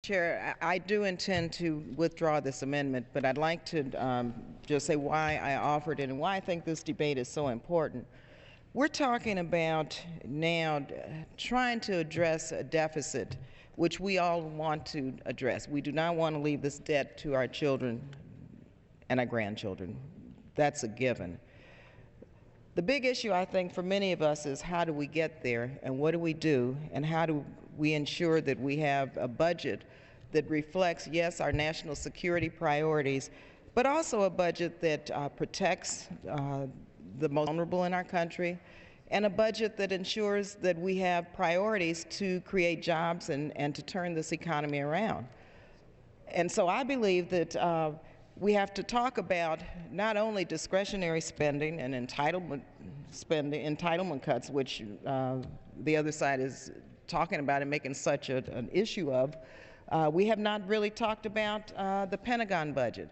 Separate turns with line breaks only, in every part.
Chair, I do intend to withdraw this amendment, but I'd like to just say why I offered it and why I think this debate is so important. We're talking about now trying to address a deficit which we all want to address. We do not want to leave this debt to our children and our grandchildren. That's a given. The big issue, I think, for many of us is how do we get there and what do we do and how do we ensure that we have a budget that reflects, yes, our national security priorities, but also a budget that protects the most vulnerable in our country, and a budget that ensures that we have priorities to create jobs and to turn this economy around. And so I believe that we have to talk about not only discretionary spending and entitlement cuts, which the other side is talking about and making such an issue of. We have not really talked about the Pentagon budget.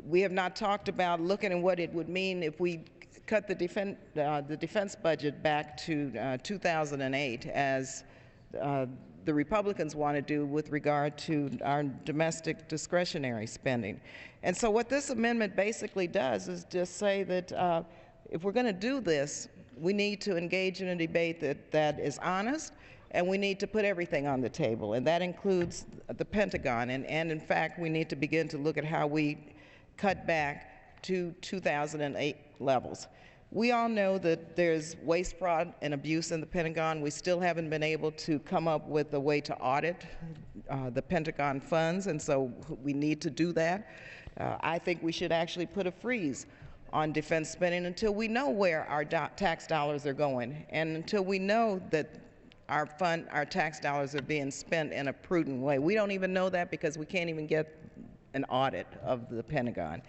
We have not talked about looking at what it would mean if we cut the defense budget back to 2008, as the Republicans want to do with regard to our domestic discretionary spending. And so what this amendment basically does is just say that if we're going to do this, we need to engage in a debate that is honest, and we need to put everything on the table, and that includes the Pentagon. And in fact, we need to begin to look at how we cut back to 2008 levels. We all know that there's waste, fraud, and abuse in the Pentagon. We still haven't been able to come up with a way to audit the Pentagon funds, and so we need to do that. I think we should actually put a freeze on defense spending until we know where our tax dollars are going, and until we know that our tax dollars are being spent in a prudent way. We don't even know that because we can't even get an audit of the Pentagon.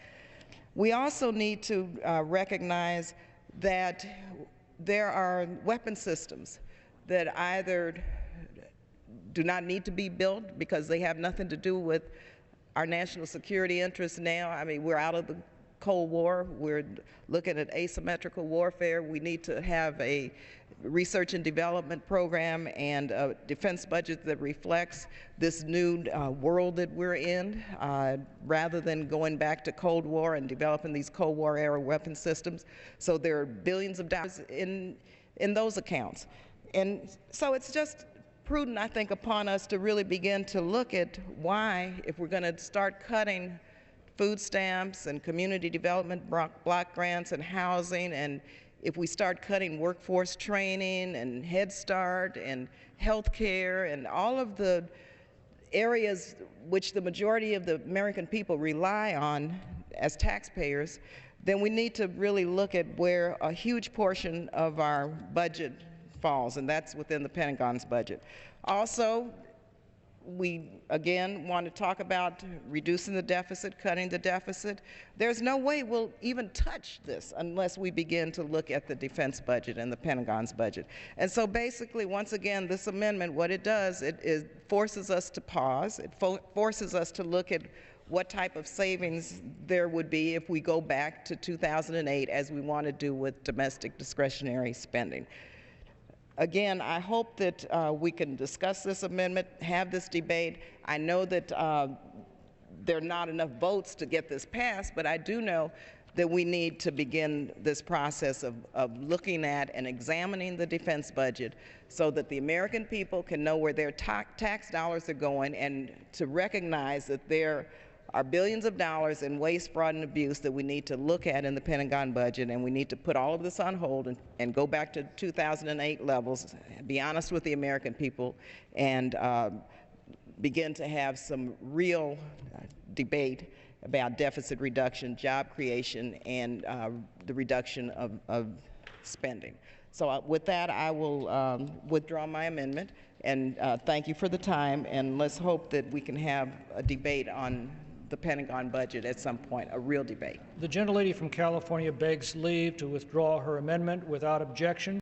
We also need to recognize that there are weapon systems that either do not need to be built because they have nothing to do with our national security interests now. I mean, we're out of the Cold War. We're looking at asymmetrical warfare. We need to have a research and development program and a defense budget that reflects this new world that we're in, rather than going back to Cold War and developing these Cold War era weapon systems. So there are billions of dollars in those accounts. And so it's just prudent, I think, upon us to really begin to look at why, if we're going to start cutting food stamps and community development block grants and housing, and if we start cutting workforce training and Head Start and health care and all of the areas which the majority of the American people rely on as taxpayers, then we need to really look at where a huge portion of our budget falls, and that's within the Pentagon's budget. Also, we again want to talk about reducing the deficit, cutting the deficit. There's no way we'll even touch this unless we begin to look at the defense budget and the Pentagon's budget. And so basically, once again, this amendment, what it does, it forces us to pause. It forces us to look at what type of savings there would be if we go back to 2008, as we want to do with domestic discretionary spending. Again, I hope that we can discuss this amendment, have this debate. I know that there are not enough votes to get this passed, but I do know that we need to begin this process of looking at and examining the defense budget so that the American people can know where their tax dollars are going, and to recognize that there are billions of dollars in waste, fraud, and abuse that we need to look at in the Pentagon budget, and we need to put all of this on hold and go back to 2008 levels, be honest with the American people, and begin to have some real debate about deficit reduction, job creation, and the reduction of spending. So with that, I will withdraw my amendment, and thank you for the time, and let's hope that we can have a debate on the Pentagon budget at some point, a real debate.
The gentlelady from California begs leave to withdraw her amendment without objection.